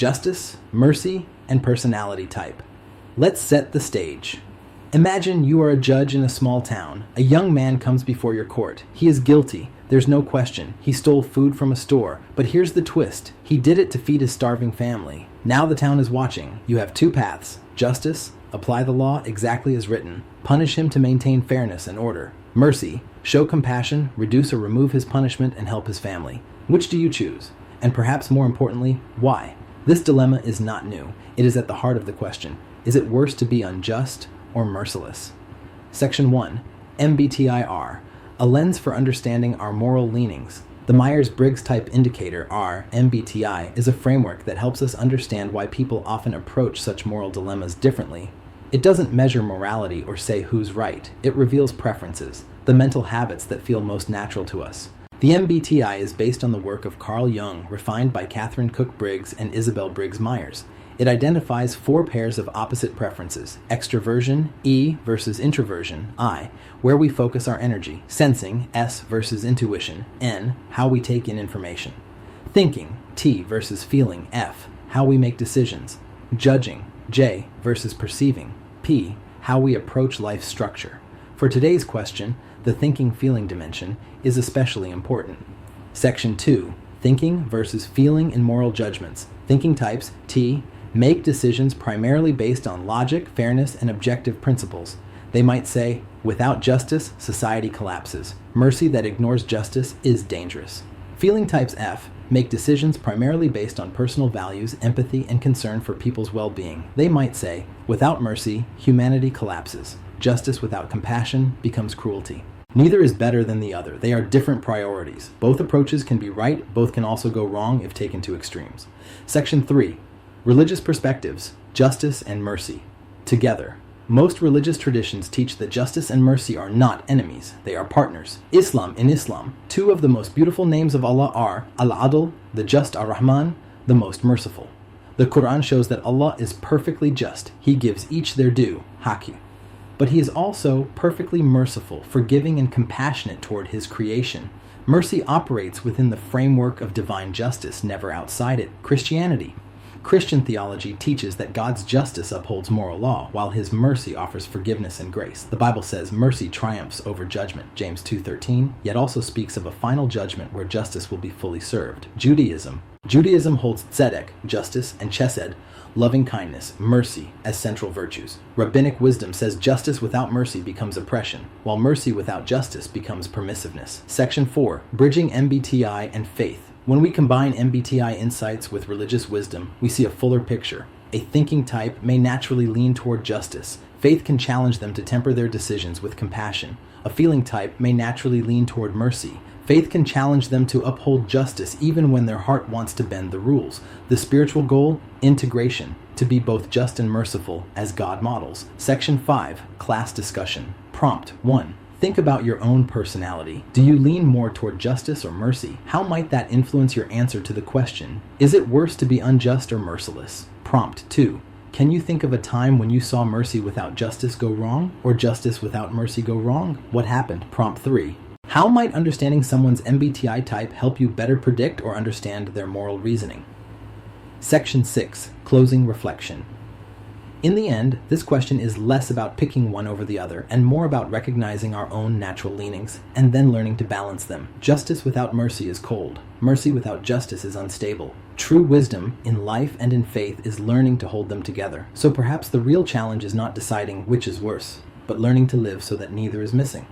justice, mercy, and personality type. Let's set the stage. Imagine you are a judge in a small town. A young man comes before your court. He is guilty. There's no question. He stole food from a store. But here's the twist. He did it to feed his starving family. Now the town is watching. You have two paths. Justice, apply the law exactly as written. Punish him to maintain fairness and order. Mercy, show compassion, reduce or remove his punishment, and help his family. Which do you choose? And perhaps more importantly, why? This dilemma is not new. It is at the heart of the question. Is it worse to be unjust or merciless? Section 1. MBTIR, a lens for understanding our moral leanings. The Myers Briggs Type Indicator, or MBTI, is a framework that helps us understand why people often approach such moral dilemmas differently. It doesn't measure morality or say who's right. It reveals preferences, the mental habits that feel most natural to us. The MBTI is based on the work of Carl Jung, refined by Catherine Cook Briggs and Isabel Briggs Myers. It identifies 4 pairs of opposite preferences: extroversion, E versus introversion, I, where we focus our energy; sensing, S versus intuition, N, how we take in information; thinking, T versus feeling, F, how we make decisions; judging, J versus perceiving, P, how we approach life's structure. For today's question, the thinking-feeling dimension is especially important. Section 2. Thinking versus feeling in moral judgments. Thinking types, T, make decisions primarily based on logic, fairness, and objective principles. They might say, without justice, society collapses. Mercy that ignores justice is dangerous. Feeling types F make decisions primarily based on personal values, empathy, and concern for people's well-being. They might say, without mercy, humanity collapses. Justice without compassion becomes cruelty. Neither is better than the other. They are different priorities. Both approaches can be right, both can also go wrong if taken to extremes. Section 3. Religious perspectives, justice and mercy. Together. Most religious traditions teach that justice and mercy are not enemies, they are partners. In Islam, 2 of the most beautiful names of Allah are Al-Adl, the just, Ar-Rahman, the most merciful. The Quran shows that Allah is perfectly just. He gives each their due, Haki. But He is also perfectly merciful, forgiving, and compassionate toward His creation. Mercy operates within the framework of divine justice, never outside it. Christianity. Christian theology teaches that God's justice upholds moral law, while His mercy offers forgiveness and grace. The Bible says mercy triumphs over judgment, James 2:13, yet also speaks of a final judgment where justice will be fully served. Judaism holds tzedek, justice, and chesed, loving kindness, mercy, as central virtues. Rabbinic wisdom says justice without mercy becomes oppression, while mercy without justice becomes permissiveness. Section 4. Bridging MBTI and faith. When we combine MBTI insights with religious wisdom, we see a fuller picture. A thinking type may naturally lean toward justice. Faith can challenge them to temper their decisions with compassion. A feeling type may naturally lean toward mercy. Faith can challenge them to uphold justice even when their heart wants to bend the rules. The spiritual goal? Integration, to be both just and merciful as God models. Section 5. Class discussion. Prompt 1. Think about your own personality. Do you lean more toward justice or mercy? How might that influence your answer to the question, is it worse to be unjust or merciless? Prompt 2. Can you think of a time when you saw mercy without justice go wrong, or justice without mercy go wrong? What happened? Prompt 3. How might understanding someone's MBTI type help you better predict or understand their moral reasoning? Section 6. Closing reflection. In the end, this question is less about picking one over the other and more about recognizing our own natural leanings and then learning to balance them. Justice without mercy is cold. Mercy without justice is unstable. True wisdom in life and in faith is learning to hold them together. So perhaps the real challenge is not deciding which is worse, but learning to live so that neither is missing.